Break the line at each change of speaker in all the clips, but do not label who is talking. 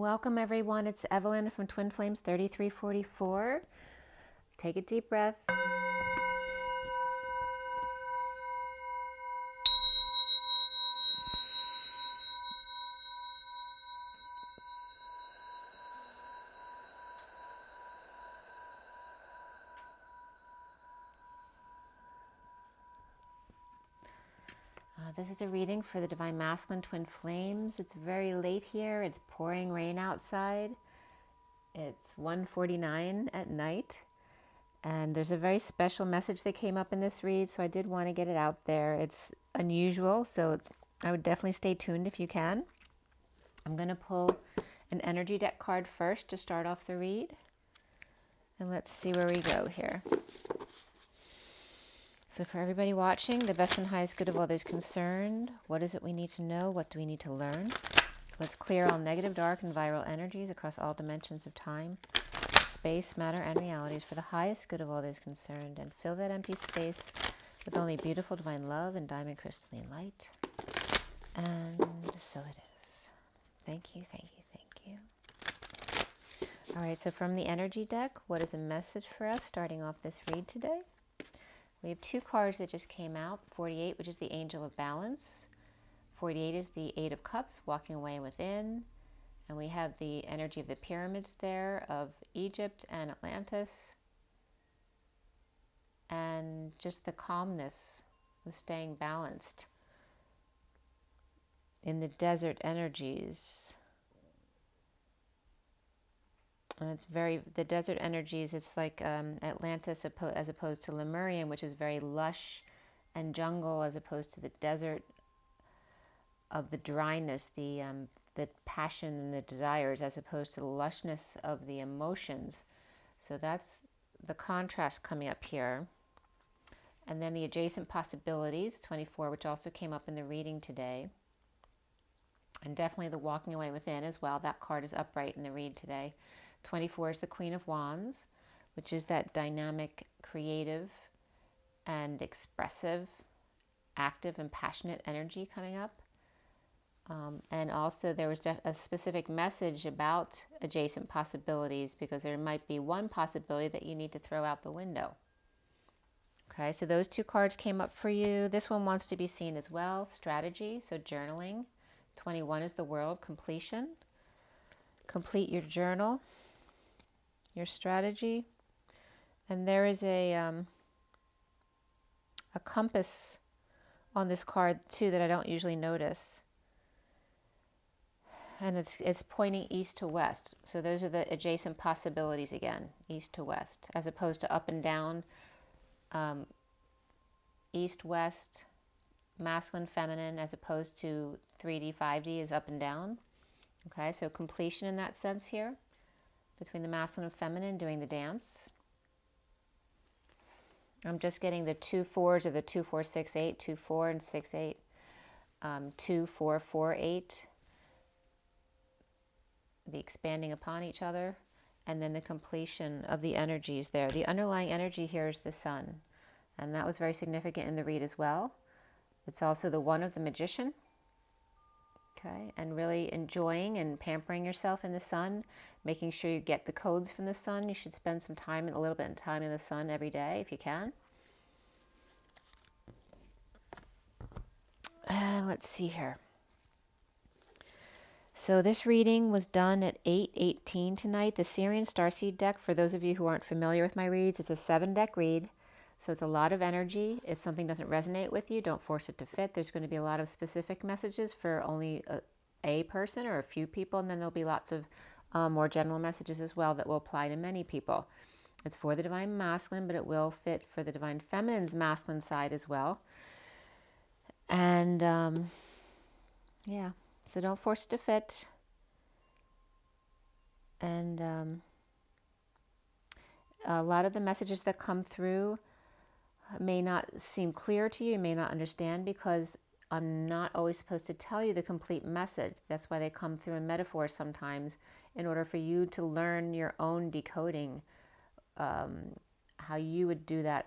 Welcome everyone, it's Evelyn from Twin Flames 3344. Take a deep breath. This is a reading for the Divine Masculine Twin Flames. It's very late here. It's pouring rain outside. It's 1:49 at night. And there's a very special message that came up in this read, so I did want to get it out there. It's unusual, so I would definitely stay tuned if you can. I'm going to pull an energy deck card first to start off the read. And let's see where we go here. So for everybody watching, the best and highest good of all those concerned, what is it we need to know? What do we need to learn? Let's clear all negative, dark, and viral energies across all dimensions of time, space, matter, and realities for the highest good of all those concerned, and fill that empty space with only beautiful divine love and diamond crystalline light. And so it is. Thank you, thank you, thank you. All right, so from the energy deck, what is a message for us starting off this read today? We have two cards that just came out, 48, which is the Angel of Balance. 48 is the Eight of Cups, walking away and within. And we have the energy of the pyramids there of Egypt and Atlantis. And just the calmness of staying balanced in the desert energies. And it's the desert energies, it's like Atlantis as opposed to Lemurian, which is very lush and jungle, as opposed to the desert of the dryness, the passion and the desires, as opposed to the lushness of the emotions. So that's the contrast coming up here. And then the adjacent possibilities, 24, which also came up in the reading today. And definitely the walking away within as well. That card is upright in the read today. 24 is the Queen of Wands, which is that dynamic, creative, and expressive, active and passionate energy coming up. And also there was a specific message about adjacent possibilities, because there might be one possibility that you need to throw out the window. Okay, so those two cards came up for you. This one wants to be seen as well, strategy, so journaling. 21 is the World, completion. Complete your journal, your strategy. And there is a compass on this card too that I don't usually notice. And it's pointing east to west. So those are the adjacent possibilities again, east to west, as opposed to up and down, east, west, masculine, feminine, as opposed to 3D, 5D is up and down. Okay, so completion in that sense here, between the masculine and feminine doing the dance. I'm just getting the 2 4s of the 2 4 6 8, 2 4 and 6 8, 2 4 4 8. The expanding upon each other, and then the completion of the energies there. The underlying energy here is the sun, and that was very significant in the read as well. It's also the one of the magician. Okay, and really enjoying and pampering yourself in the sun, making sure you get the codes from the sun. You should spend some time, a little bit of time in the sun every day if you can. Let's see here. So this reading was done at 8:18 tonight. The SIRIAN Starseed deck, for those of you who aren't familiar with my reads, it's a 7-deck read. So it's a lot of energy. If something doesn't resonate with you, don't force it to fit. There's going to be a lot of specific messages for only a person or a few people, and then there'll be lots of more general messages as well that will apply to many people. It's for the Divine Masculine, but it will fit for the Divine Feminine's masculine side as well. And yeah, so don't force it to fit. And a lot of the messages that come through may not seem clear to you, may not understand, because I'm not always supposed to tell you the complete message. That's why they come through in metaphors sometimes, in order for you to learn your own decoding, how you would do that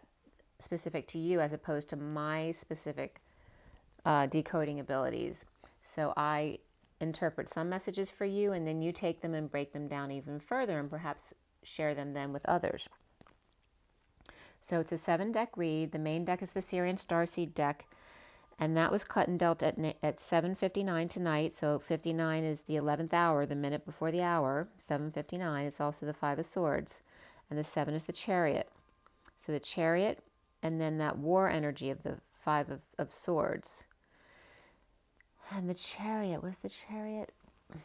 specific to you, as opposed to my specific decoding abilities. So I interpret some messages for you, and then you take them and break them down even further and perhaps share them then with others. So it's a 7-deck read. The main deck is the SIRIAN STARSEED deck, and that was cut and dealt at 7:59 tonight. So 59 is the 11th hour, the minute before the hour. 7:59 is also the 5 of Swords, and the 7 is the Chariot. So the Chariot, and then that war energy of the 5 of Swords. And the Chariot, what's the Chariot? If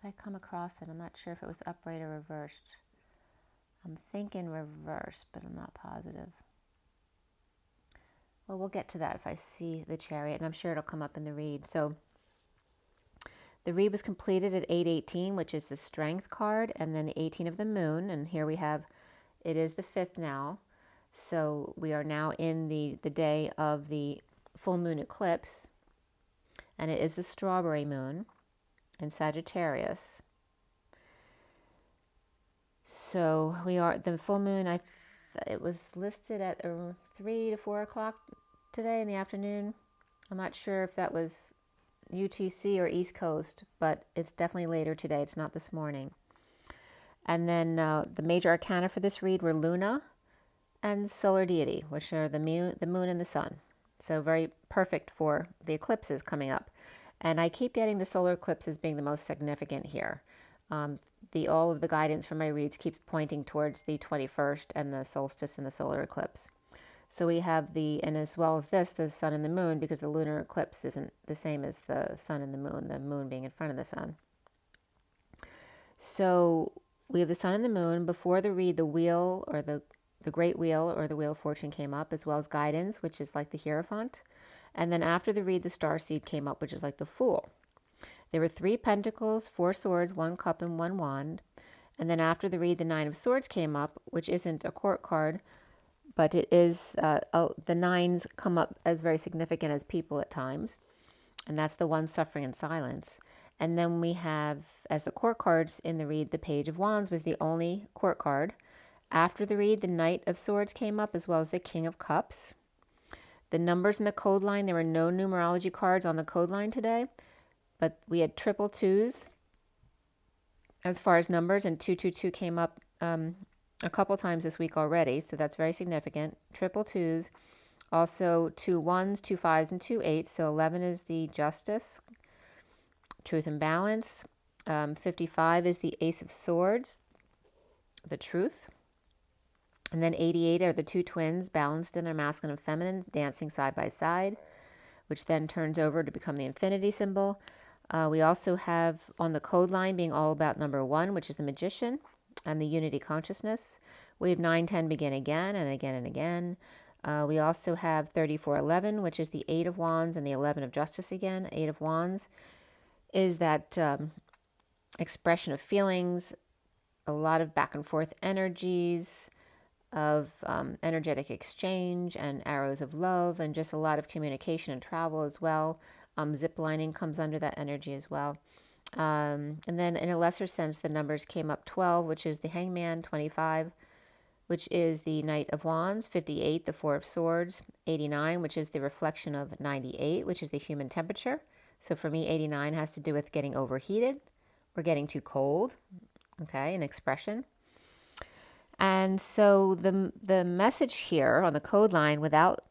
I come across it, I'm not sure if it was upright or reversed. I'm thinking reverse, but I'm not positive. Well, we'll get to that if I see the Chariot, and I'm sure it'll come up in the read. So the read was completed at 8:18, which is the Strength card, and then the 18 of the Moon. And here we have, it is the 5th now. So we are now in the day of the full moon eclipse, and it is the Strawberry Moon in Sagittarius. So we are, the full moon, it was listed at 3 to 4 o'clock today in the afternoon. I'm not sure if that was UTC or East Coast, but it's definitely later today. It's not this morning. And then the major arcana for this read were Luna and Solar Deity, which are the moon and the sun. So very perfect for the eclipses coming up. And I keep getting the solar eclipse as being the most significant here. All of the guidance for my reads keeps pointing towards the 21st and the solstice and the solar eclipse. So we have and as well as this, the sun and the moon, because the lunar eclipse isn't the same as the sun and the moon being in front of the sun. So we have the sun and the moon. Before the read, the wheel, or the great wheel, or the wheel of fortune came up, as well as guidance, which is like the Hierophant. And then after the read, the Starseed came up, which is like the Fool. There were 3 pentacles, 4 swords, 1 cup, and 1 wand. And then after the read, the 9 of swords came up, which isn't a court card, but it is, the 9s come up as very significant as people at times. And that's the one suffering in silence. And then we have, as the court cards in the read, the Page of Wands was the only court card. After the read, the Knight of Swords came up, as well as the King of Cups. The numbers in the code line, there were no numerology cards on the code line today, but we had triple 2s as far as numbers, and 222 came up a couple times this week already, so that's very significant. Triple 2s, also 2 1s, 2 5s, and 2 8s, so 11 is the Justice, Truth and Balance. 55 is the Ace of Swords, the Truth. And then 88 are the 2 twins, balanced in their masculine and feminine, dancing side by side, which then turns over to become the infinity symbol. We also have on the code line being all about number 1, which is the Magician, and the unity consciousness. We have 9, 10 begin again and again and again. We also have 34, 11, which is the 8 of Wands and the 11 of Justice again. 8 of Wands is that expression of feelings, a lot of back and forth energies, of energetic exchange and arrows of love, and just a lot of communication and travel as well. Zip lining comes under that energy as well. And then in a lesser sense, the numbers came up 12, which is the Hangman, 25, which is the Knight of Wands, 58, the 4 of Swords, 89, which is the reflection of 98, which is the human temperature. So for me, 89 has to do with getting overheated or getting too cold, okay, an expression. And so the message here on the code line, without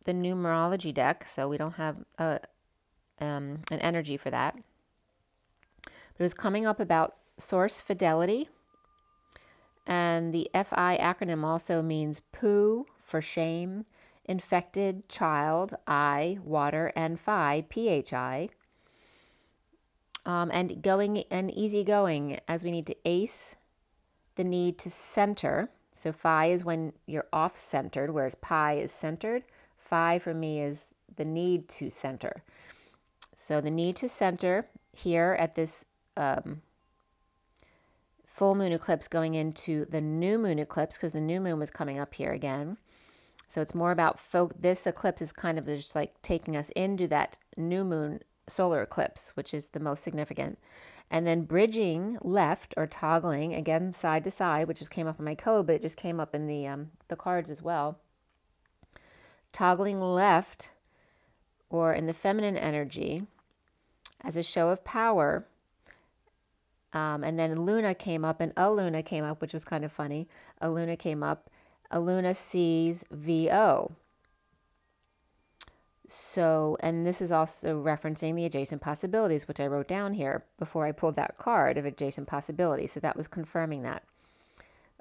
the numerology deck, so we don't have an energy for that, but it was coming up about source fidelity. And the FI acronym also means poo for shame, infected, child, I, water, and phi, PHI. And going and easygoing, as we need to ace the need to center. So phi is when you're off-centered, whereas pi is centered. Phi for me is the need to center. So the need to center here at this full moon eclipse going into the new moon eclipse, because the new moon was coming up here again. So it's more about this eclipse is kind of just like taking us into that new moon solar eclipse, which is the most significant. And then bridging left, or toggling, again side to side, which just came up in my code, but it just came up in the cards as well. Toggling left, or in the feminine energy as a show of power. And then Luna came up, and Aluna came up, which was kind of funny. Aluna came up. Aluna sees VO. So, and this is also referencing the adjacent possibilities, which I wrote down here before I pulled that card of adjacent possibilities. So that was confirming that.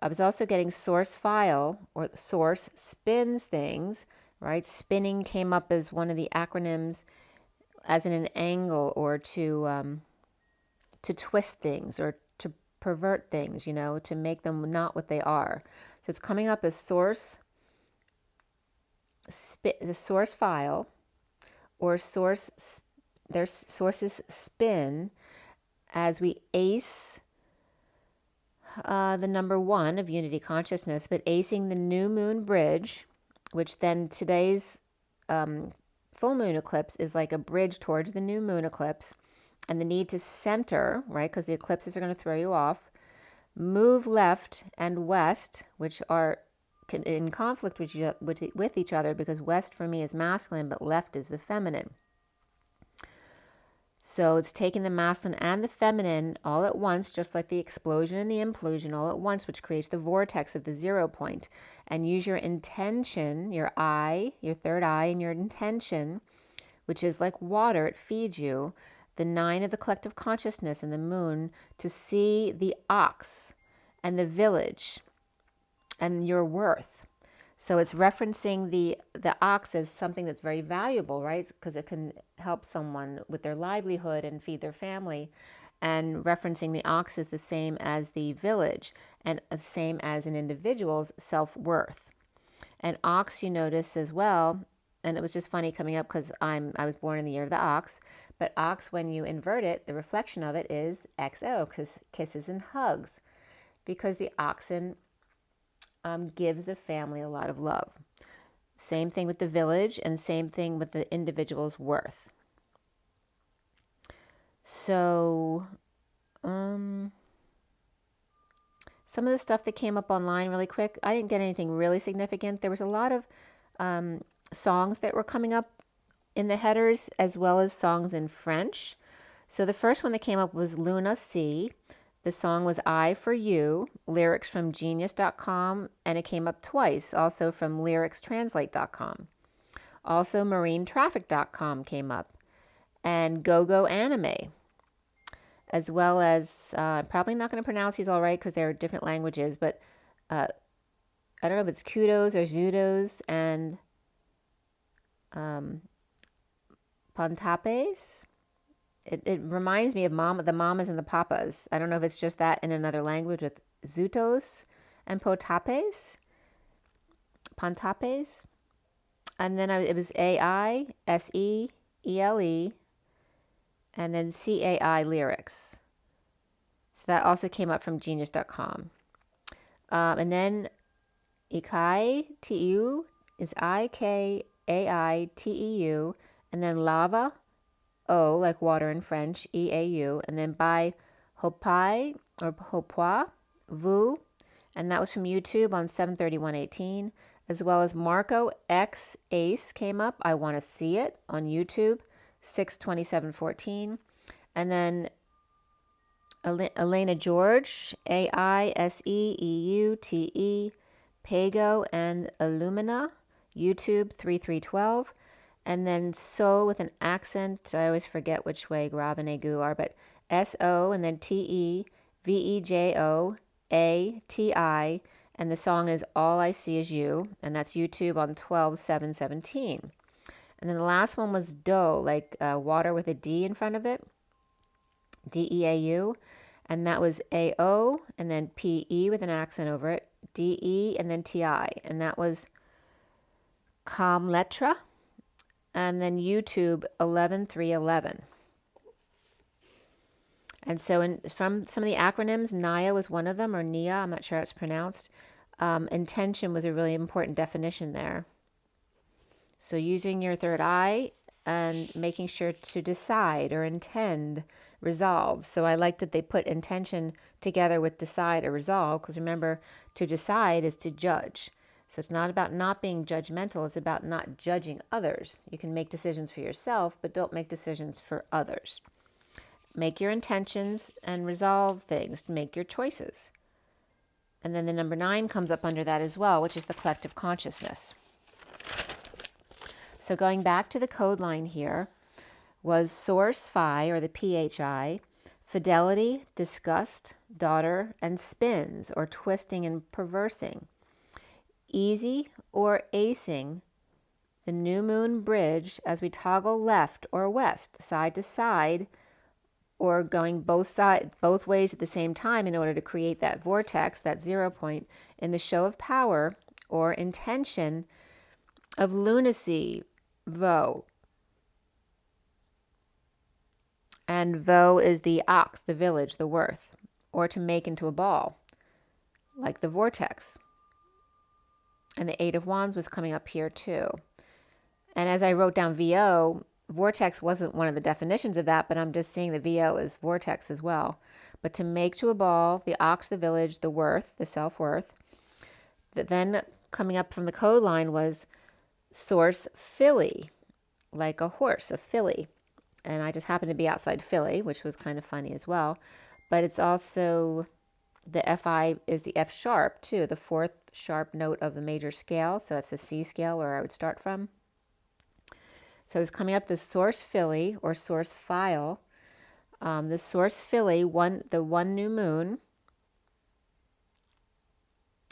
I was also getting source file, or source spins things, right? Spinning came up as one of the acronyms as in an angle, or to twist things or to pervert things, to make them not what they are. So it's coming up as source, the source file, or their sources spin as we ace the number 1 of unity consciousness, but acing the new moon bridge, which then today's full moon eclipse is like a bridge towards the new moon eclipse, and the need to center, right, because the eclipses are going to throw you off, move left and west, which are in conflict with each other, because west for me is masculine, but left is the feminine. So it's taking the masculine and the feminine all at once, just like the explosion and the implosion all at once, which creates the vortex of the 0 point. And use your intention, your eye, your third eye, and your intention, which is like water, it feeds you, the 9 of the collective consciousness and the moon, to see the ox and the village and your worth. So it's referencing the ox as something that's very valuable, right? Because it can help someone with their livelihood and feed their family. And referencing the ox is the same as the village, and the same as an individual's self-worth. And ox, you notice as well, and it was just funny coming up because I was born in the year of the ox, but ox, when you invert it, the reflection of it is XO, kisses and hugs, because the oxen gives the family a lot of love. Same thing with the village, and same thing with the individual's worth. So, some of the stuff that came up online really quick, I didn't get anything really significant. There was a lot of songs that were coming up in the headers, as well as songs in French. So the first one that came up was Luna C. The song was I For You, lyrics from genius.com, and it came up twice, also from lyricstranslate.com. Also marinetraffic.com came up, and GoGo Anime, as well as, probably not going to pronounce these all right because they're different languages, but I don't know if it's Kudos or Zudos and Pontapes. It reminds me of the mamas and the papas. I don't know if it's just that in another language with Zutos and Pontapes. And then it was AISEELE, and then CAI lyrics. So that also came up from genius.com. And then Ikai TEU is IKAITEU, and then lava, O, like water in French, EAU, and then by Hopai or Hopoi, Vu, and that was from YouTube on 7/31/18, as well as Marco X Ace came up, I Want to See It, on YouTube, 6/27/14, and then Elena George, AISEEUTE, Pago and Illumina, YouTube, 3/3/12. And then So with an accent, I always forget which way Grav and Egu are, but SO and then TEVEJOATI, and the song is All I See Is You, and that's YouTube on 12/7/17. And then the last one was Do, like water with a D in front of it, DEAU, and that was AO and then PE with an accent over it, DE and then TI, and that was Comletra, and then YouTube 11/3/11. And so from some of the acronyms, NIA was one of them, or NIA, I'm not sure how it's pronounced. Intention was a really important definition there. So using your third eye and making sure to decide or intend, resolve. So I like that they put intention together with decide or resolve, because remember, to decide is to judge. So it's not about not being judgmental, it's about not judging others. You can make decisions for yourself, but don't make decisions for others. Make your intentions and resolve things. Make your choices. And then the number 9 comes up under that as well, which is the collective consciousness. So going back to the code line here was source phi, or the PHI, fidelity, disgust, daughter, and spins, or twisting and perversing. Easy or acing the new moon bridge as we toggle left or west, side to side, or going both ways at the same time in order to create that vortex, that 0 point, in the show of power or intention of lunacy, vo. And vo is the ox, the village, the worth, or to make into a ball, like the vortex. And the 8 of Wands was coming up here too. And as I wrote down VO, vortex wasn't one of the definitions of that, but I'm just seeing the VO as vortex as well. But to make to a ball, the ox, the village, the worth, the self-worth. Then coming up from the code line was source filly, like a horse, a filly. And I just happened to be outside Philly, which was kind of funny as well. But it's also, the FI is the F sharp too, the 4th sharp note of the major scale. So that's the C scale where I would start from. So it's coming up the source filly or source file. The source filly, the one new moon,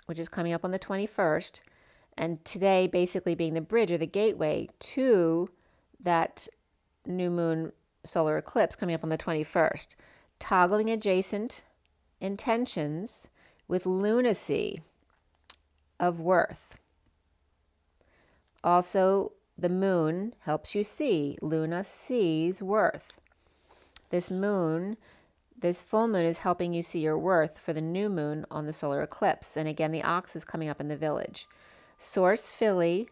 which is coming up on the 21st. And today basically being the bridge or the gateway to that new moon solar eclipse coming up on the 21st. Toggling adjacent intentions with lunacy of worth. Also, the moon helps you see. Luna sees worth. This full moon is helping you see your worth for the new moon on the solar eclipse. And again, the ox is coming up in the village. Source filly,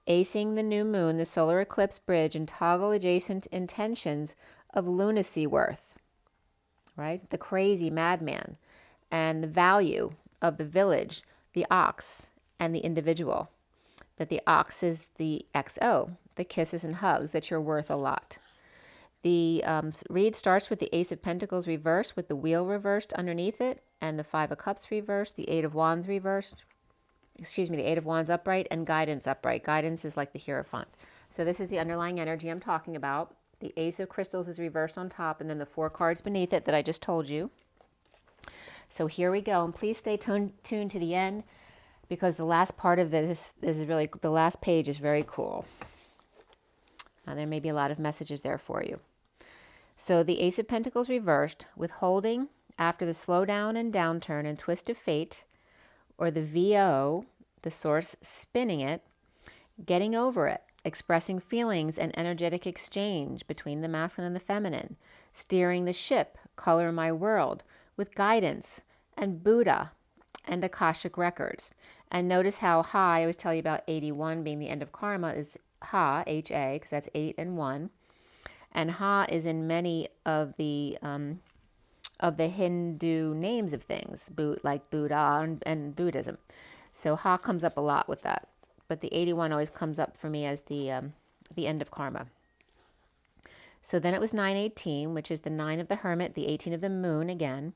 acing the new moon, the solar eclipse bridge, and toggle adjacent intentions of lunacy worth, right? The crazy madman, and the value of the village, the ox, and the individual. That the ox is the XO, the kisses and hugs, that you're worth a lot. The read starts with the Ace of Pentacles reversed with the wheel reversed underneath it, and the 5 of Cups reversed, the 8 of Wands reversed, the 8 of Wands upright, and Guidance upright. Guidance is like the Hierophant. So this is the underlying energy I'm talking about. The Ace of Crystals is reversed on top, and then the 4 cards beneath it that I just told you. So here we go, and please stay tuned to the end, because the last part of this is really, the last page is very cool. There may be a lot of messages there for you. So the Ace of Pentacles reversed, withholding after the slowdown and downturn and twist of fate, or the VO, the source spinning it, getting over it, expressing feelings and energetic exchange between the masculine and the feminine, steering the ship, color my world, with guidance and Buddha and Akashic records. And notice how Ha, I always tell you about 81 being the end of karma, is Ha, H-A, because that's 8 and 1. And Ha is in many of the Hindu names of things, like Buddha and Buddhism. So Ha comes up a lot with that. But the 81 always comes up for me as the end of karma. So then it was 918, which is the 9 of the Hermit, the 18 of the Moon again.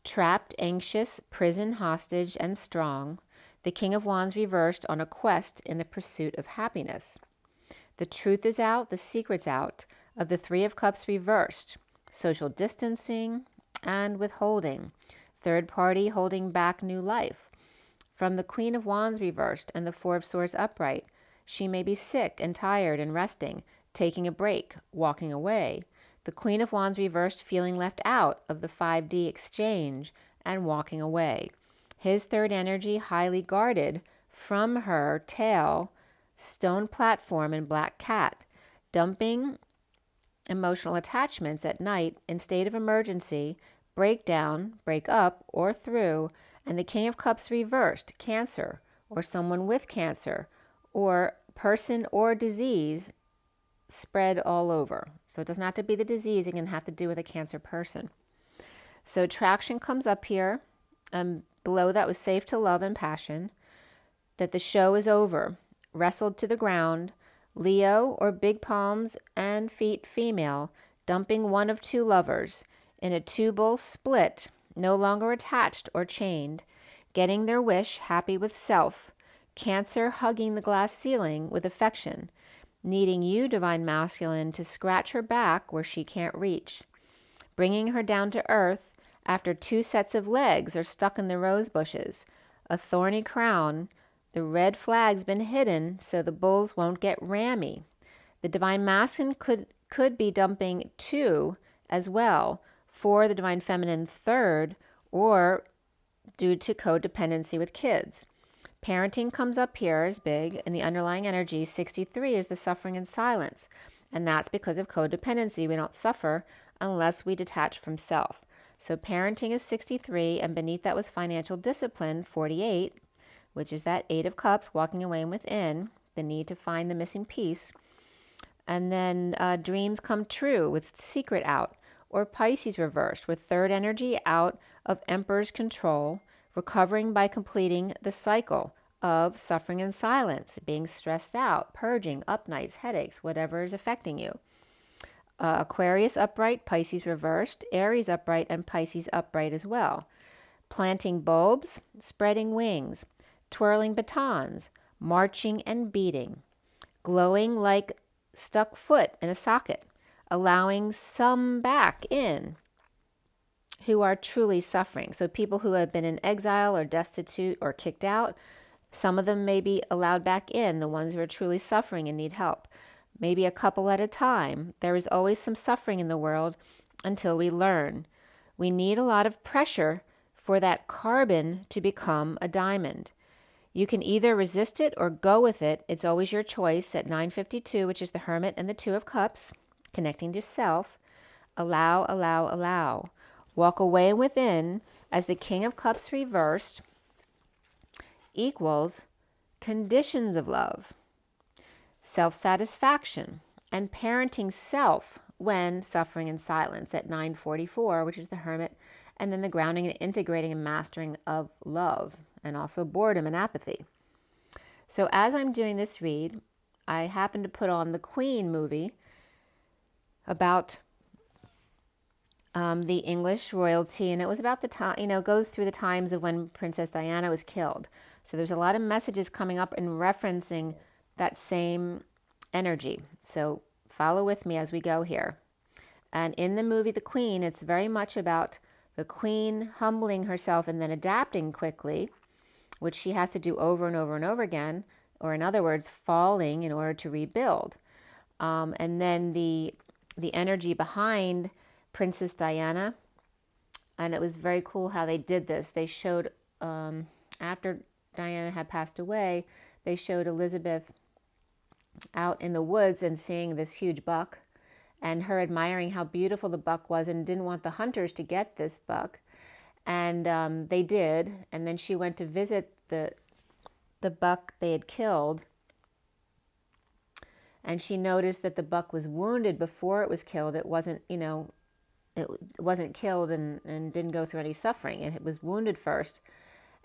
Trapped, anxious, prison, hostage, and strong. The King of Wands reversed on a quest in the pursuit of happiness. The truth is out, the secret's out of the 3 of Cups reversed. Social distancing and withholding. Third party holding back new life. From the Queen of Wands reversed and the 4 of Swords upright. She may be sick and tired and resting, taking a break, walking away. The Queen of Wands reversed, feeling left out of the 5D exchange and walking away. His third energy highly guarded from her tail, stone platform, and black cat, dumping emotional attachments at night in state of emergency, breakdown, break up, or through, and the King of Cups reversed, cancer, or someone with cancer, or person or disease spread all over. So it doesn't have to be the disease, it can have to do with a cancer person. So traction comes up here. Below that was safe to love and passion. that the show is over, wrestled to the ground, Leo or big palms and feet female, dumping one of two lovers, in a two-bull split, no longer attached or chained, getting their wish, happy with self, Cancer hugging the glass ceiling with affection, needing you, Divine Masculine, to scratch her back where she can't reach, bringing her down to earth after two sets of legs are stuck in the rose bushes, a thorny crown, the red flag's been hidden so the bulls won't get rammy. The Divine Masculine could be dumping two as well for the Divine Feminine third, or due to codependency with kids. Parenting comes up here as big, and the underlying energy, 63, is the suffering in silence. And that's because of codependency. We don't suffer unless we detach from self. So parenting is 63, and beneath that was financial discipline, 48, which is that 8 of Cups, walking away and within, the need to find the missing piece. And then dreams come true with secret out, or Pisces reversed with third energy out of Emperor's control, recovering by completing the cycle of suffering in silence, being stressed out, purging, up nights, headaches, whatever is affecting you. Aquarius upright, Pisces reversed, Aries upright, and Pisces upright as well. Planting bulbs, spreading wings, twirling batons, marching and beating, glowing like stuck foot in a socket, allowing some back in who are truly suffering. So people who have been in exile or destitute or kicked out, some of them may be allowed back in, the ones who are truly suffering and need help. Maybe a couple at a time. There is always some suffering in the world until we learn. We need a lot of pressure for that carbon to become a diamond. You can either resist it or go with it. It's always your choice at 9:52, which is the Hermit and the Two of Cups, connecting to self. Allow, allow, allow. Walk away within as the King of Cups reversed equals conditions of love, self-satisfaction, and parenting self when suffering in silence at 9:44, which is the Hermit, and then the grounding and integrating and mastering of love, and also boredom and apathy. So as I'm doing this read, I happened to put on the Queen movie about the English royalty, and it was about the time, goes through the times of when Princess Diana was killed. So there's a lot of messages coming up and referencing that same energy. So follow with me as we go here. And in the movie The Queen, it's very much about the Queen humbling herself and then adapting quickly, which she has to do over and over and over again, or in other words, falling in order to rebuild. And then the energy behind Princess Diana, and it was very cool how they did this. They showed, after Diana had passed away, they showed Elizabeth out in the woods and seeing this huge buck, and her admiring how beautiful the buck was and didn't want the hunters to get this buck. And they did, and then she went to visit the buck they had killed, and she noticed that the buck was wounded before it was killed. It wasn't, it wasn't killed and didn't go through any suffering. It was wounded first.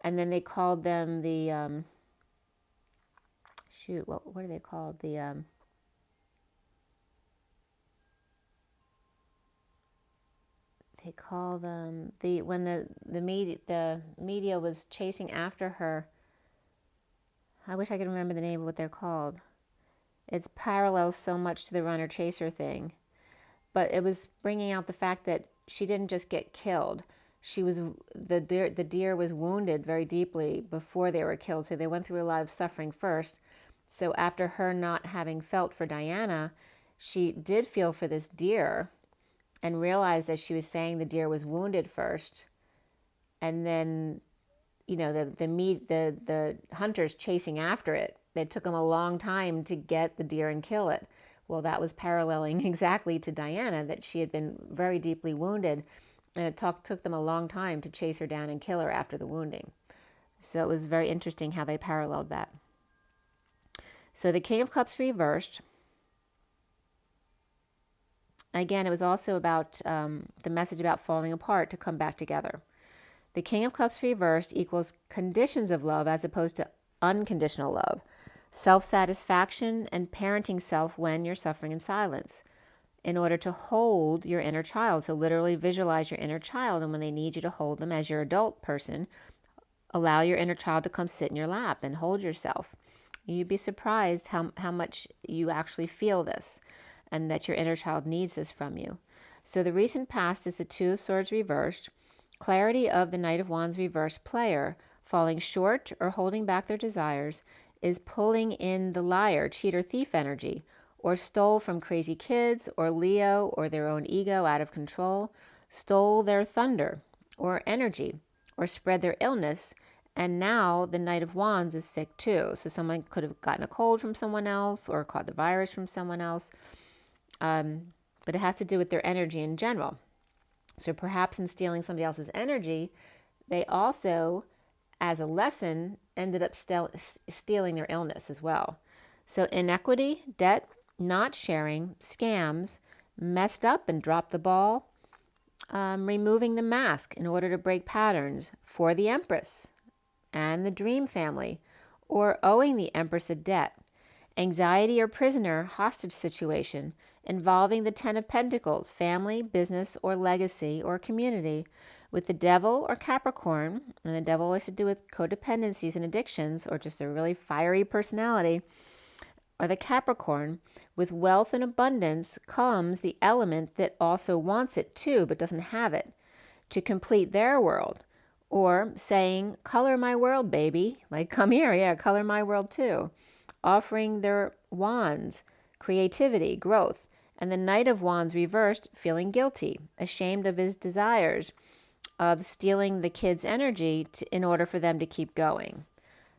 And then they called them the, what are they called? They call them, when the media was chasing after her, I wish I could remember the name of what they're called. It's parallels so much to the runner-chaser thing. But it was bringing out the fact that she didn't just get killed. The deer was wounded very deeply before they were killed, so they went through a lot of suffering first. So after her not having felt for Diana, she did feel for this deer and realized that she was saying the deer was wounded first. And then, the hunters chasing after it, it took them a long time to get the deer and kill it. Well, that was paralleling exactly to Diana, that she had been very deeply wounded, and it took them a long time to chase her down and kill her after the wounding. So it was very interesting how they paralleled that. So the King of Cups reversed. Again, it was also about the message about falling apart to come back together. The King of Cups reversed equals conditions of love as opposed to unconditional love, self-satisfaction, and parenting self when you're suffering in silence, in order to hold your inner child. So literally visualize your inner child, and when they need you to hold them as your adult person, allow your inner child to come sit in your lap and hold yourself. You'd be surprised how much you actually feel this, and that your inner child needs this from you. So the recent past is the Two of Swords reversed, clarity of the Knight of Wands reversed player, falling short or holding back their desires, is pulling in the liar, cheater, thief energy, or stole from crazy kids, or Leo, or their own ego out of control, stole their thunder, or energy, or spread their illness, and now the Knight of Wands is sick too. So someone could have gotten a cold from someone else, or caught the virus from someone else, but it has to do with their energy in general. So perhaps in stealing somebody else's energy, they also, as a lesson, ended up stealing their illness as well. So inequity, debt, not sharing, scams, messed up and dropped the ball, removing the mask in order to break patterns for the Empress and the Dream family, or owing the Empress a debt, anxiety or prisoner, hostage situation, involving the Ten of Pentacles, family, business, or legacy, or community, with the Devil or Capricorn, and the Devil always to do with codependencies and addictions, or just a really fiery personality, or the Capricorn. With wealth and abundance comes the element that also wants it too, but doesn't have it, to complete their world, or saying, color my world, baby, like come here, yeah, color my world too, offering their wands, creativity, growth, and the Knight of Wands reversed, feeling guilty, ashamed of his desires, of stealing the kids' energy in order for them to keep going.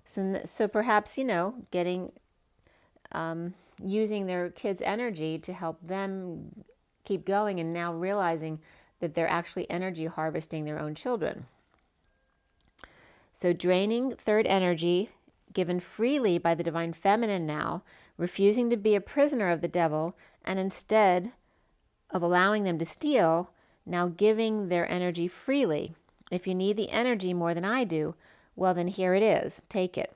So perhaps, getting, using their kids' energy to help them keep going, and now realizing that they're actually energy harvesting their own children. So draining third energy, given freely by the Divine Feminine now, refusing to be a prisoner of the Devil, and instead of allowing them to steal, now giving their energy freely. If you need the energy more than I do, well then here it is, take it.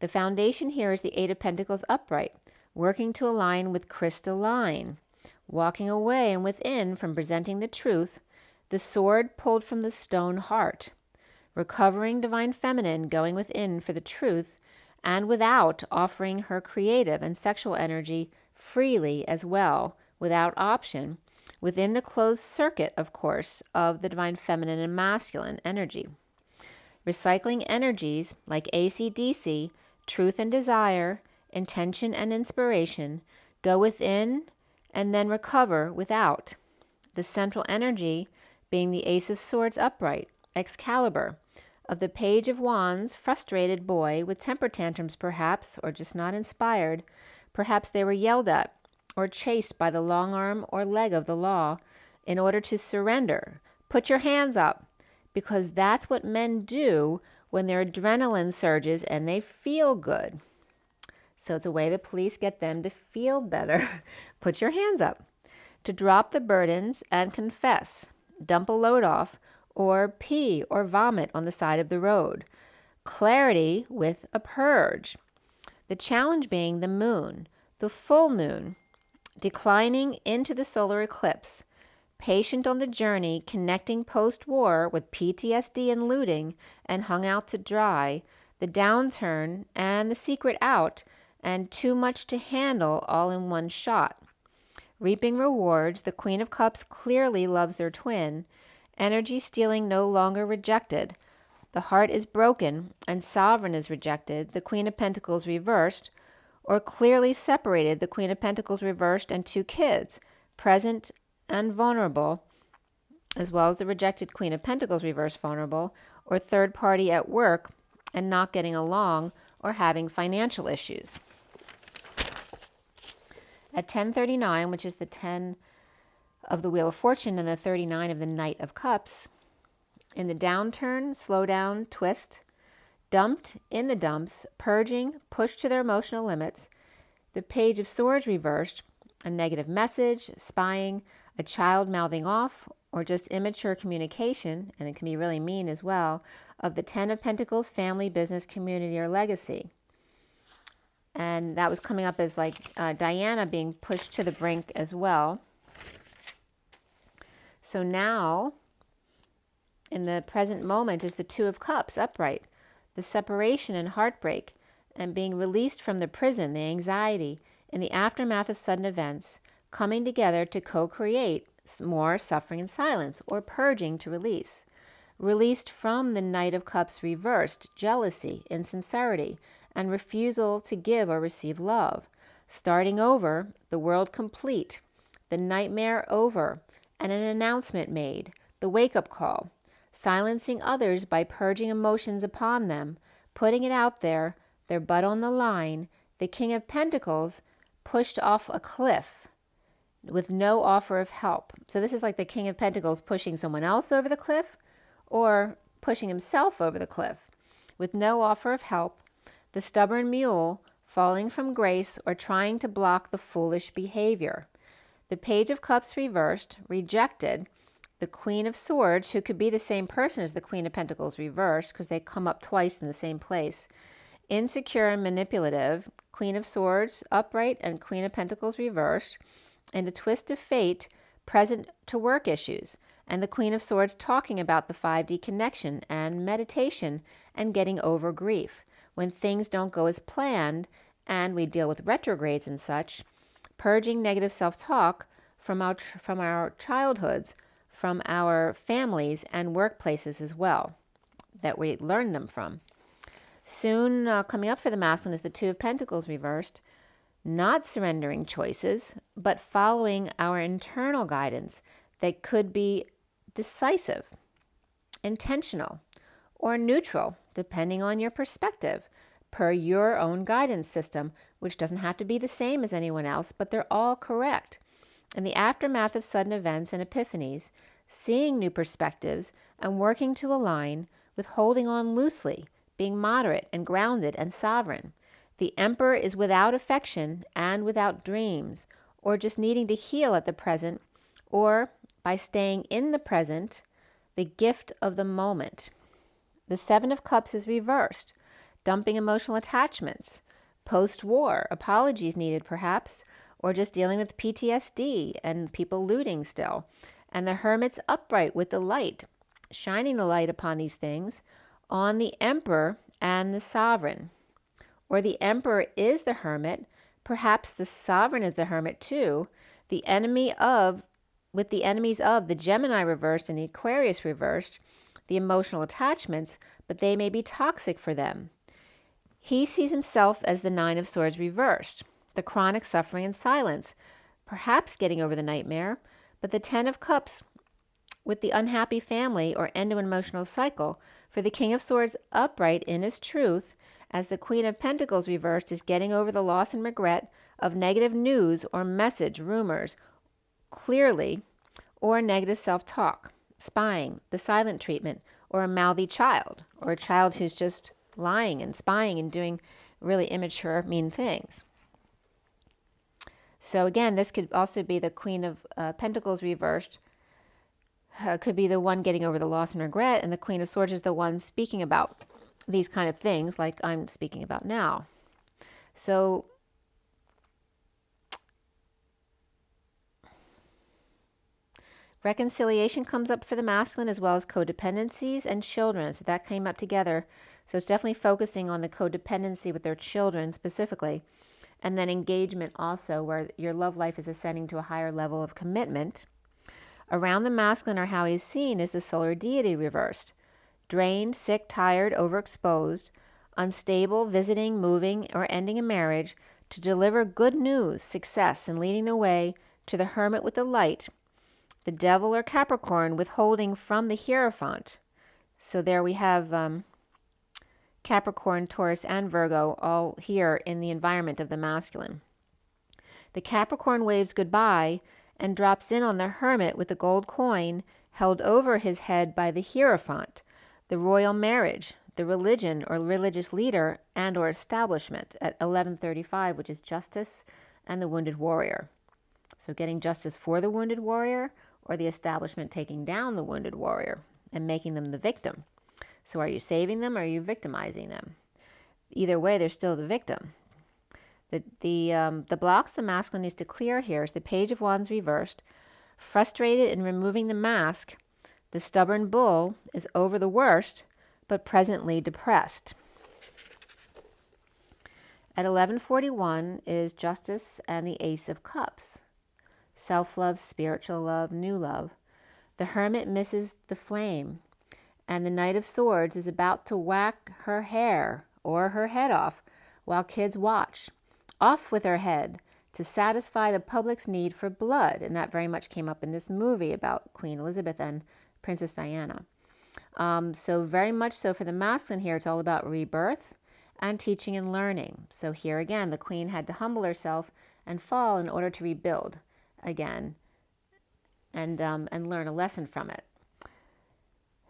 The foundation here is the Eight of Pentacles upright, working to align with crystalline, walking away and within from presenting the truth, the sword pulled from the stone heart, recovering Divine Feminine, going within for the truth, and without offering her creative and sexual energy freely as well, without option, within the closed circuit, of course, of the Divine Feminine and Masculine energy. Recycling energies like AC/DC, truth and desire, intention and inspiration, go within and then recover without. The central energy being the Ace of Swords upright, Excalibur, of the Page of Wands, frustrated boy with temper tantrums perhaps, or just not inspired. Perhaps they were yelled at or chased by the long arm or leg of the law in order to surrender. Put your hands up, because that's what men do when their adrenaline surges and they feel good. So it's a way the police get them to feel better. Put your hands up. To drop the burdens and confess, dump a load off, or pee or vomit on the side of the road. Clarity with a purge. The challenge being the moon, the full moon, declining into the solar eclipse, patient on the journey, connecting post-war with PTSD and looting, and hung out to dry, the downturn and the secret out, and too much to handle all in one shot. Reaping rewards, the Queen of Cups clearly loves their twin, energy stealing no longer rejected. The heart is broken and sovereign is rejected, the Queen of Pentacles reversed, or clearly separated, the Queen of Pentacles reversed and two kids, present and vulnerable, as well as the rejected Queen of Pentacles reversed vulnerable, or third party at work and not getting along or having financial issues. At 1039, which is the 10 of the Wheel of Fortune and the 39 of the Knight of Cups, in the downturn, slow down, twist, dumped in the dumps, purging, pushed to their emotional limits, the Page of Swords reversed, a negative message, spying, a child mouthing off, or just immature communication, and it can be really mean as well, of the Ten of Pentacles, family, business, community, or legacy. And that was coming up as like Diana being pushed to the brink as well. So now, in the present moment, is the Two of Cups upright, the separation and heartbreak, and being released from the prison, the anxiety, in the aftermath of sudden events, coming together to co-create more suffering and silence, or purging to release. Released from the Knight of Cups reversed, jealousy, insincerity, and refusal to give or receive love. Starting over, the world complete, the nightmare over, and an announcement made, the wake-up call. Silencing others by purging emotions upon them, putting it out there, their butt on the line, the King of Pentacles pushed off a cliff with no offer of help. So this is like the King of Pentacles pushing someone else over the cliff, or pushing himself over the cliff with no offer of help, the stubborn mule falling from grace or trying to block the foolish behavior. The Page of Cups reversed, rejected, the Queen of Swords, who could be the same person as the Queen of Pentacles reversed because they come up twice in the same place, insecure and manipulative, Queen of Swords upright and Queen of Pentacles reversed, and a twist of fate present to work issues, and the Queen of Swords talking about the 5D connection and meditation and getting over grief. When things don't go as planned and we deal with retrogrades and such, purging negative self-talk from our childhoods, from our families and workplaces as well, that we learn them from. Soon coming up for the masculine is the Two of Pentacles reversed, not surrendering choices, but following our internal guidance that could be decisive, intentional, or neutral, depending on your perspective, per your own guidance system, which doesn't have to be the same as anyone else, but they're all correct. In the aftermath of sudden events and epiphanies, seeing new perspectives and working to align with holding on loosely, being moderate and grounded and sovereign. The Emperor is without affection and without dreams, or just needing to heal at the present, or by staying in the present, the gift of the moment. The Seven of Cups is reversed, dumping emotional attachments, post-war, apologies needed perhaps, or just dealing with PTSD and people looting still. And the Hermit's upright with the light, shining the light upon these things, on the Emperor and the Sovereign. Or the Emperor is the Hermit, perhaps the Sovereign is the Hermit too, with the enemies of the Gemini reversed and the Aquarius reversed, the emotional attachments, but they may be toxic for them. He sees himself as the Nine of Swords reversed, the chronic suffering and silence, perhaps getting over the nightmare, but the Ten of Cups with the unhappy family or end of an emotional cycle, for the King of Swords upright in his truth, as the Queen of Pentacles reversed is getting over the loss and regret of negative news or message, rumors, clearly, or negative self-talk, spying, the silent treatment, or a mouthy child, or a child who's just lying and spying and doing really immature, mean things. So again, this could also be the Queen of Pentacles reversed, could be the one getting over the loss and regret, and the Queen of Swords is the one speaking about these kind of things like I'm speaking about now. So reconciliation comes up for the masculine, as well as codependencies and children. So that came up together. So it's definitely focusing on the codependency with their children specifically. And then engagement also, where your love life is ascending to a higher level of commitment. Around the masculine, or how he's seen, is the solar deity reversed. Drained, sick, tired, overexposed, unstable, visiting, moving, or ending a marriage, to deliver good news, success, and leading the way to the Hermit with the light, the Devil or Capricorn withholding from the Hierophant. So there we have Capricorn, Taurus, and Virgo all here in the environment of the masculine. The Capricorn waves goodbye and drops in on the Hermit with the gold coin held over his head by the Hierophant, the royal marriage, the religion or religious leader and or establishment at 1135, which is justice and the wounded warrior. So getting justice for the wounded warrior, or the establishment taking down the wounded warrior and making them the victim. So are you saving them or are you victimizing them? Either way, they're still the victim. The blocks the masculine needs to clear here is the Page of Wands reversed. Frustrated in removing the mask, the stubborn bull is over the worst, but presently depressed. At 1141 is Justice and the Ace of Cups. Self-love, spiritual love, new love. The Hermit misses the flame, and the Knight of Swords is about to whack her hair or her head off while kids watch. Off with her head to satisfy the public's need for blood, and that very much came up in this movie about Queen Elizabeth and Princess Diana. So very much so for the masculine here, it's all about rebirth and teaching and learning. So here again, the Queen had to humble herself and fall in order to rebuild again and learn a lesson from it.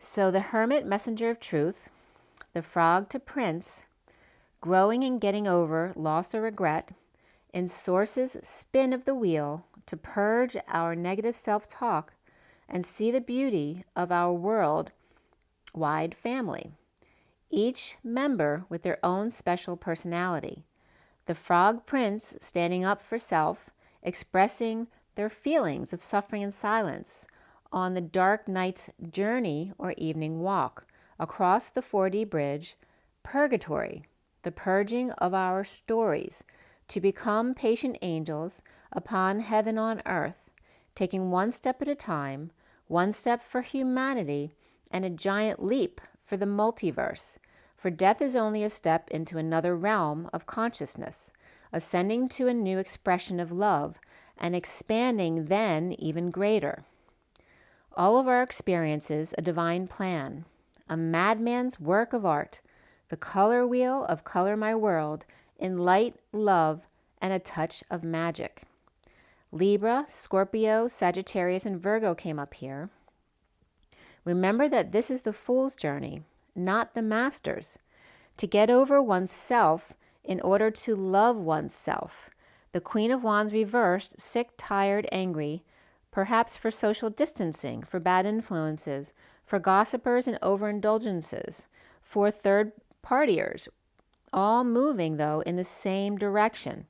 So the Hermit, messenger of truth, the Frog to Prince, growing and getting over loss or regret, in Source's spin of the wheel to purge our negative self-talk and see the beauty of our world-wide family, each member with their own special personality. The Frog Prince standing up for self, expressing their feelings of suffering in silence on the dark night's journey or evening walk across the 4D bridge, purgatory, the purging of our stories to become patient angels upon heaven on earth, taking one step at a time, one step for humanity and a giant leap for the multiverse. For death is only a step into another realm of consciousness, ascending to a new expression of love and expanding then even greater. All of our experiences a divine plan, a madman's work of art, the color wheel of Color My World in light, love, and a touch of magic. Libra, Scorpio, Sagittarius, and Virgo came up here. Remember that this is the fool's journey, not the master's. To get over oneself in order to love oneself. The Queen of Wands reversed, sick, tired, angry, perhaps for social distancing, for bad influences, for gossipers and overindulgences, for third partiers, all moving, though, in the same direction,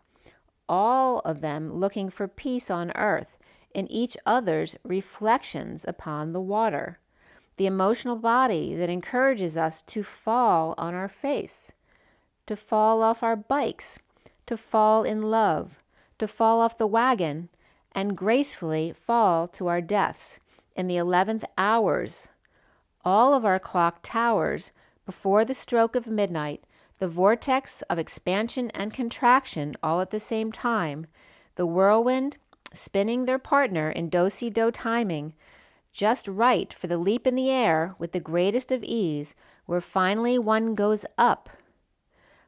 all of them looking for peace on earth in each other's reflections upon the water, the emotional body that encourages us to fall on our face, to fall off our bikes, to fall in love, to fall off the wagon and gracefully fall to our deaths in the 11th hours, all of our clock towers before the stroke of midnight, the vortex of expansion and contraction all at the same time, the whirlwind spinning their partner in do-si-do timing, just right for the leap in the air with the greatest of ease, where finally one goes up,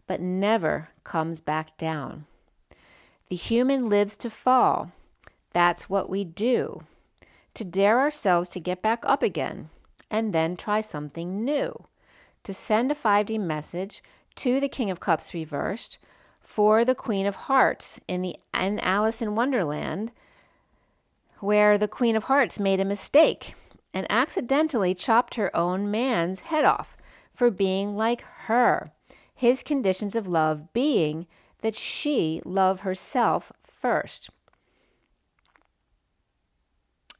but never comes back down. The human lives to fall. That's what we do. To dare ourselves to get back up again, and then try something new. To send a 5D message to the King of Cups reversed for the Queen of Hearts in Alice in Wonderland, where the Queen of Hearts made a mistake and accidentally chopped her own man's head off for being like her, his conditions of love being that she love herself first.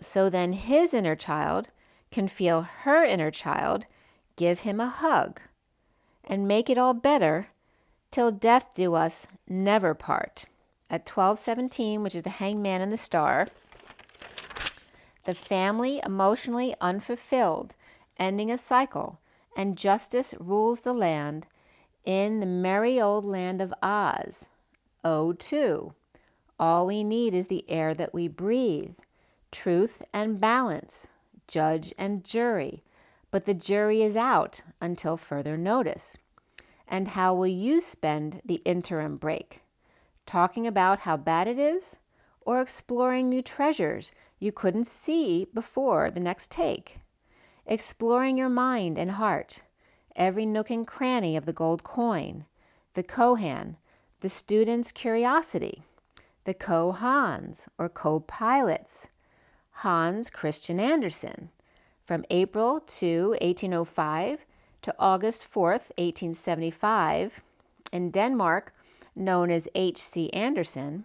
So then his inner child can feel her inner child, give him a hug, and make it all better till death do us never part. At 1217, which is the Hangman and the Star, the family emotionally unfulfilled, ending a cycle, and justice rules the land in the merry old land of Oz. O2, all we need is the air that we breathe, truth and balance, judge and jury, but the jury is out until further notice. And how will you spend the interim break? Talking about how bad it is, or exploring new treasures you couldn't see before the next take? Exploring your mind and heart, every nook and cranny of the gold coin, the Kohan, the student's curiosity, the Kohans or co-pilots, Hans Christian Andersen, from April 2, 1805 to August 4th, 1875, in Denmark, known as H.C. Andersen.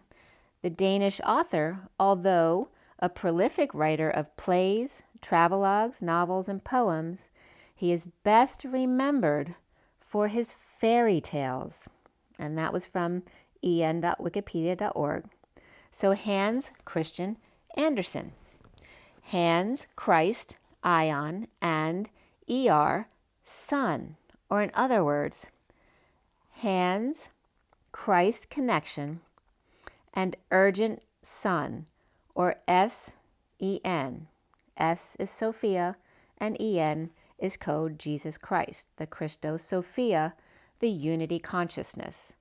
The Danish author, although a prolific writer of plays, travelogues, novels, and poems, he is best remembered for his fairy tales. And that was from en.wikipedia.org. So Hans Christian Andersen. Hans, Christ, Ion, and Er, Sun, or in other words, Hans, Christ connection, and urgent Sun, or S-E-N. S is Sophia, and E-N is code Jesus Christ, the Christos Sophia, the unity consciousness.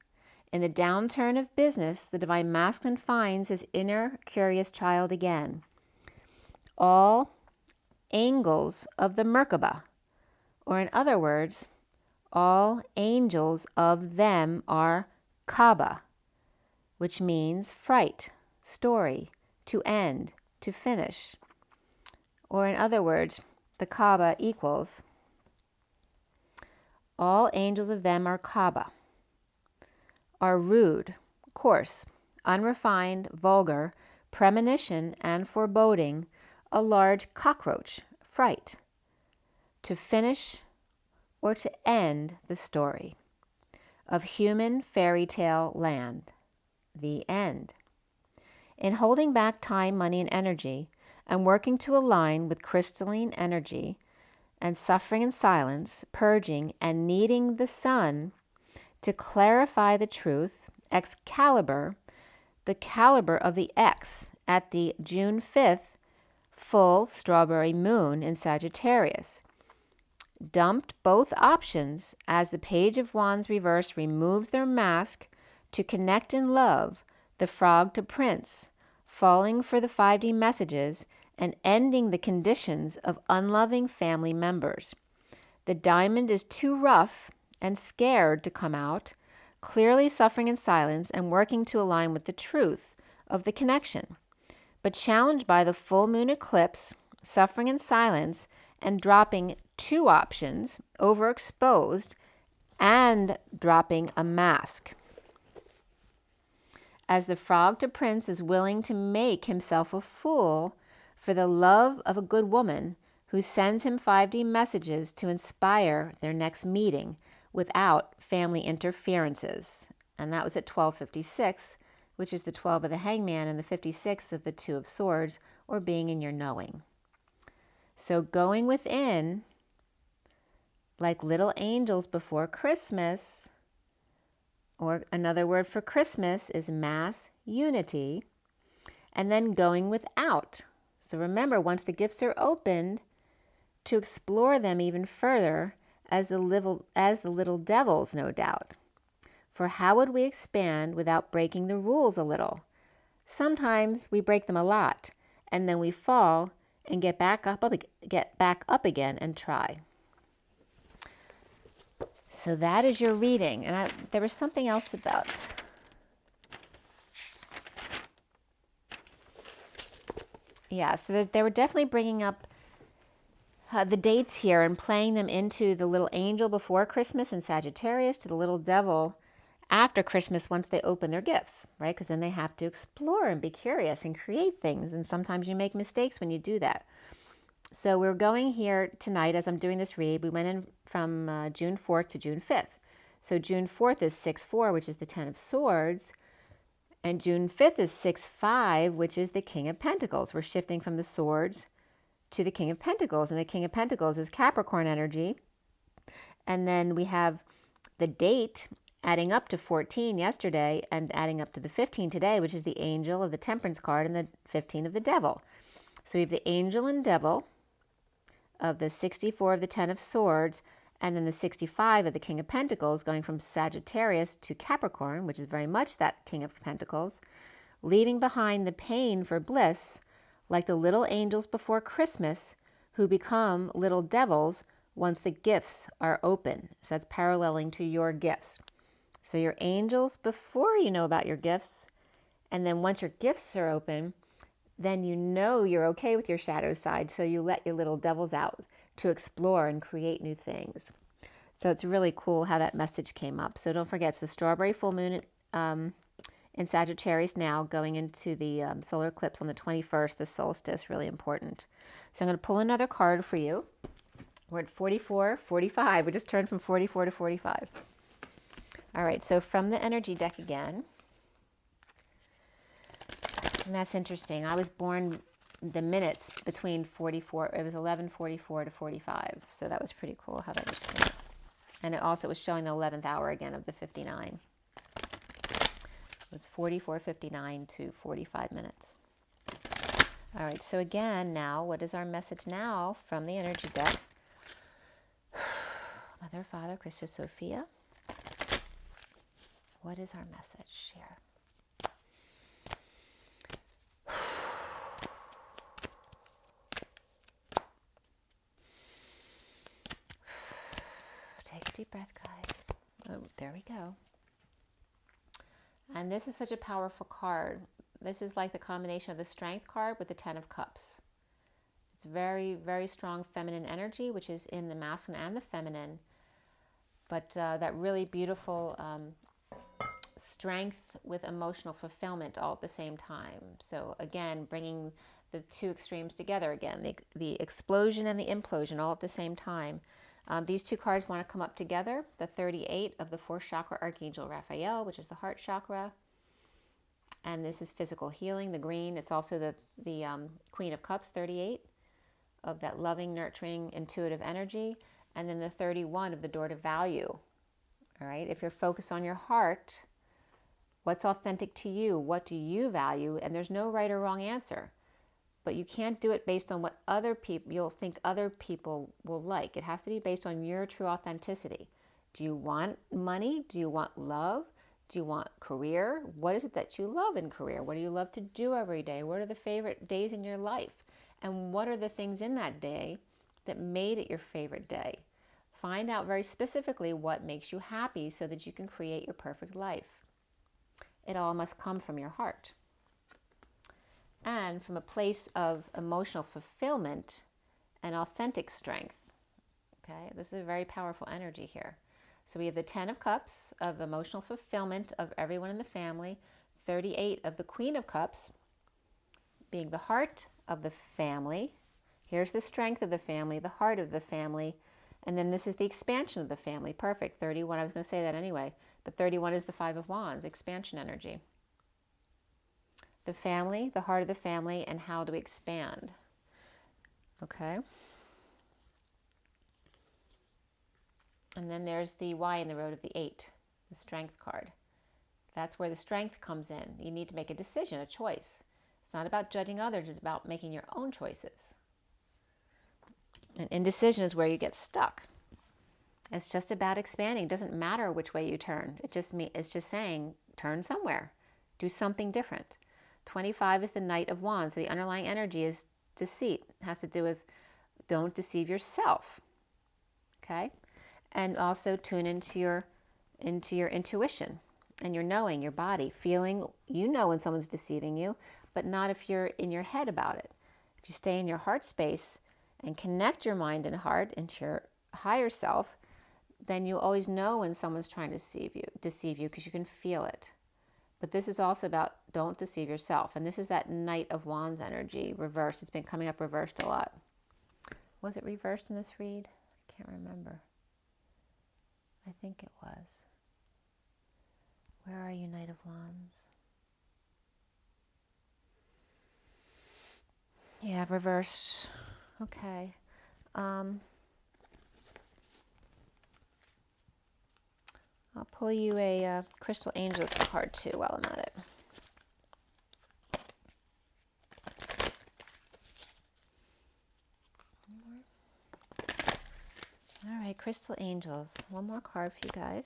In the downturn of business, the divine masculine finds his inner curious child again. All angels of the Merkaba, or in other words, all angels of them are Kaaba, which means fright, story, to end, to finish. Or in other words, the Kaaba equals all angels of them are Kaaba, are rude, coarse, unrefined, vulgar, premonition, and foreboding, a large cockroach, fright, to finish or to end the story of human fairy tale land, the end. In holding back time, money, and energy, and working to align with crystalline energy, and suffering in silence, purging, and needing the sun to clarify the truth, Excalibur, the caliber of the X at the June 5th full strawberry moon in Sagittarius, dumped both options as the Page of Wands reverse removes their mask to connect in love, the frog to prince, falling for the 5D messages and ending the conditions of unloving family members. The diamond is too rough and scared to come out, clearly suffering in silence and working to align with the truth of the connection, but challenged by the full moon eclipse, suffering in silence, and dropping two options, overexposed, and dropping a mask. As the frog to prince is willing to make himself a fool for the love of a good woman who sends him 5D messages to inspire their next meeting without family interferences. And that was at 12:56, which is the 12 of the hangman and the 56 of the 2 of swords, or being in your knowing. So going within, like little angels before Christmas, or another word for Christmas is mass unity, and then going without. So remember, once the gifts are opened, to explore them even further as the little devils, no doubt. For how would we expand without breaking the rules a little? Sometimes we break them a lot, and then we fall and get back up again and try. So that is your reading. And there was something else about. Yeah, so they were definitely bringing up the dates here and playing them into the little angel before Christmas in Sagittarius to the little devil after Christmas once they open their gifts, right? Because then they have to explore and be curious and create things. And sometimes you make mistakes when you do that. So we're going here tonight as I'm doing this read. We went in from June 4th to June 5th. So June 4th is 6-4, which is the 10 of Swords. And June 5th is 6-5, which is the King of Pentacles. We're shifting from the Swords to the King of Pentacles. And the King of Pentacles is Capricorn energy. And then we have the date adding up to 14 yesterday and adding up to the 15 today, which is the Angel of the Temperance card and the 15 of the Devil. So we have the Angel and Devil of the 64 of the 10 of Swords, and then the 65 of the King of Pentacles, going from Sagittarius to Capricorn, which is very much that King of Pentacles, leaving behind the pain for bliss, like the little angels before Christmas, who become little devils once the gifts are open. So that's paralleling to your gifts. So your angels before you know about your gifts, and then once your gifts are open, then you know you're okay with your shadow side, so you let your little devils out to explore and create new things. So it's really cool how that message came up. So don't forget, it's the strawberry full moon in Sagittarius now, going into the solar eclipse on the 21st, the solstice, really important. So I'm going to pull another card for you. We're at 44, 45. We just turned from 44 to 45. All right, so from the energy deck again. And that's interesting. I was born the minutes between 44, it was 11:44 to 45. So that was pretty cool how that just came up. And it also was showing the 11th hour again of the 59. It was 44:59 to 45 minutes. All right, so again, now, what is our message now from the energy deck? Mother, Father, Christus, Sophia. What is our message here? Take a deep breath, guys. Oh, there we go. And this is such a powerful card. This is like the combination of the Strength card with the Ten of Cups. It's very, very strong feminine energy, which is in the masculine and the feminine. But that really beautiful strength with emotional fulfillment all at the same time. So again, bringing the two extremes together again, the explosion and the implosion all at the same time. These two cards want to come up together. The 38 of the 4th chakra Archangel Raphael, which is the heart chakra. And this is physical healing, the green. It's also the Queen of Cups, 38, of that loving, nurturing, intuitive energy. And then the 31 of the door to value. All right, if you're focused on your heart, what's authentic to you? What do you value? And there's no right or wrong answer. But you can't do it based on what other people, you'll think other people will like. It has to be based on your true authenticity. Do you want money? Do you want love? Do you want career? What is it that you love in career? What do you love to do every day? What are the favorite days in your life? And what are the things in that day that made it your favorite day? Find out very specifically what makes you happy so that you can create your perfect life. It all must come from your heart. And from a place of emotional fulfillment and authentic strength. Okay, this is a very powerful energy here. So we have the 10 of Cups of emotional fulfillment of everyone in the family, 38 of the Queen of Cups being the heart of the family. Here's the strength of the family, the heart of the family, and then this is the expansion of the family. Perfect. 31, I was going to say that anyway, but 31 is the 5 of Wands, expansion energy. The family, the heart of the family, and how to expand. Okay. And then there's the Y in the road of the 8, the strength card. That's where the strength comes in. You need to make a decision, a choice. It's not about judging others, it's about making your own choices. And indecision is where you get stuck. It's just about expanding. It doesn't matter which way you turn. It's just saying, turn somewhere. Do something different. 25 is the Knight of Wands. So the underlying energy is deceit. It has to do with don't deceive yourself. Okay? And also tune into your intuition and your knowing, your body, feeling. You know when someone's deceiving you, but not if you're in your head about it. If you stay in your heart space and connect your mind and heart into your higher self, then you'll always know when someone's trying to deceive you because you can feel it. But this is also about don't deceive yourself. And this is that Knight of Wands energy, reversed. It's been coming up reversed a lot. Was it reversed in this read? I can't remember. I think it was. Where are you, Knight of Wands? Yeah, reversed. Okay. I'll pull you a Crystal Angels card too while I'm at it. All right, Crystal Angels. One more card for you guys.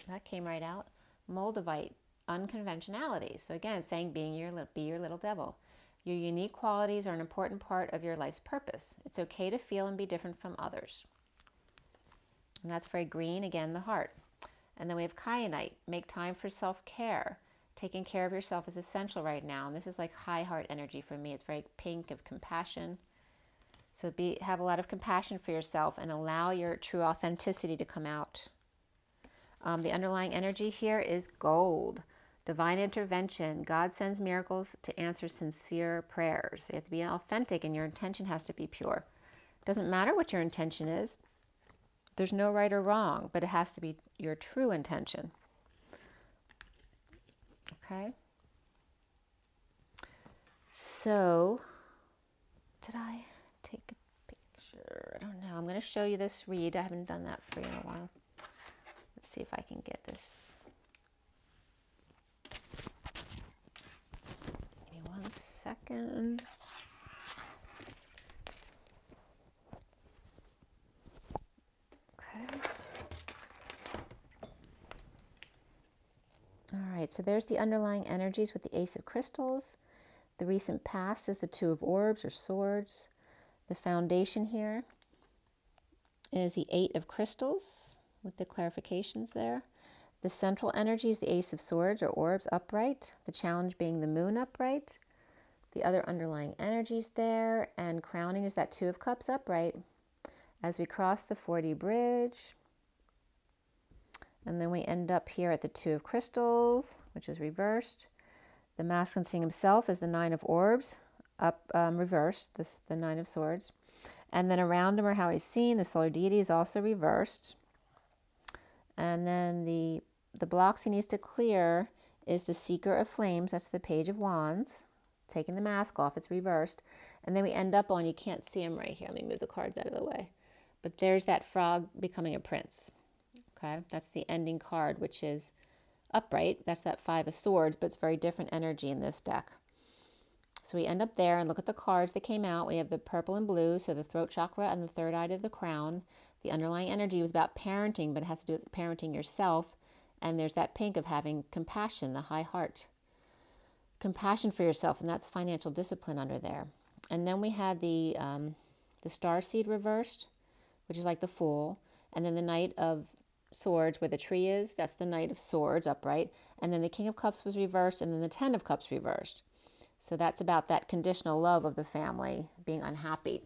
That came right out. Moldavite, unconventionality. So again, it's saying be your little devil. Your unique qualities are an important part of your life's purpose. It's okay to feel and be different from others. And that's very green, again, the heart. And then we have Kyanite, make time for self-care. Taking care of yourself is essential right now. And this is like high heart energy for me. It's very pink of compassion. So have a lot of compassion for yourself and allow your true authenticity to come out. The underlying energy here is gold. Divine intervention. God sends miracles to answer sincere prayers. You have to be authentic and your intention has to be pure. It doesn't matter what your intention is. There's no right or wrong, but it has to be your true intention. Okay? So, did I take a picture? I don't know. I'm going to show you this read. I haven't done that for you in a while. Let's see if I can get this. Give me 1 second. Okay. All right, so there's the underlying energies with the Ace of Crystals. The recent past is the Two of Orbs or Swords. The foundation here is the Eight of Crystals with the clarifications there. The central energy is the Ace of Swords or Orbs upright. The challenge being the Moon upright. The other underlying energies there. And crowning is that Two of Cups upright. As we cross the 4D bridge. And then we end up here at the Two of Crystals, which is reversed. The masculine seeing himself is the Nine of Orbs, up reversed, the Nine of Swords. And then around him, or how he's seen, the solar deity is also reversed. And then the blocks he needs to clear is the Seeker of Flames, that's the Page of Wands, taking the mask off, it's reversed. And then we end up on, you can't see him right here, let me move the cards out of the way. But there's that frog becoming a prince. Okay, that's the ending card, which is upright. That's that Five of Swords, but it's very different energy in this deck. So we end up there and look at the cards that came out. We have the purple and blue, so the throat chakra and the third eye of the crown. The underlying energy was about parenting, but it has to do with parenting yourself. And there's that pink of having compassion, the high heart. Compassion for yourself, and that's financial discipline under there. And then we had the Starseed reversed, which is like the Fool. And then the Knight of Swords, where the tree is, that's the Knight of Swords upright. And then the King of Cups was reversed, and then the Ten of Cups reversed. So that's about that conditional love of the family being unhappy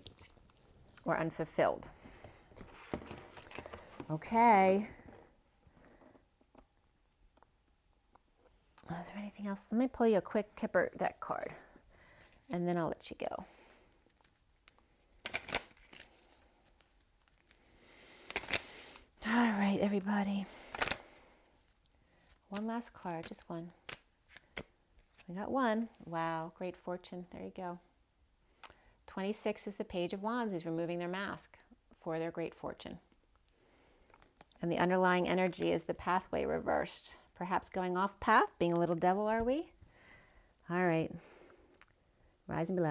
or unfulfilled. Okay. Is there anything else? Let me pull you a quick Kipper deck card, and then I'll let you go. All right, everybody. One last card, just one. We got one. Wow, great fortune. There you go. 26 is the Page of Wands. He's removing their mask for their great fortune. And the underlying energy is the pathway reversed. Perhaps going off path, being a little devil, are we? All right. Rise and be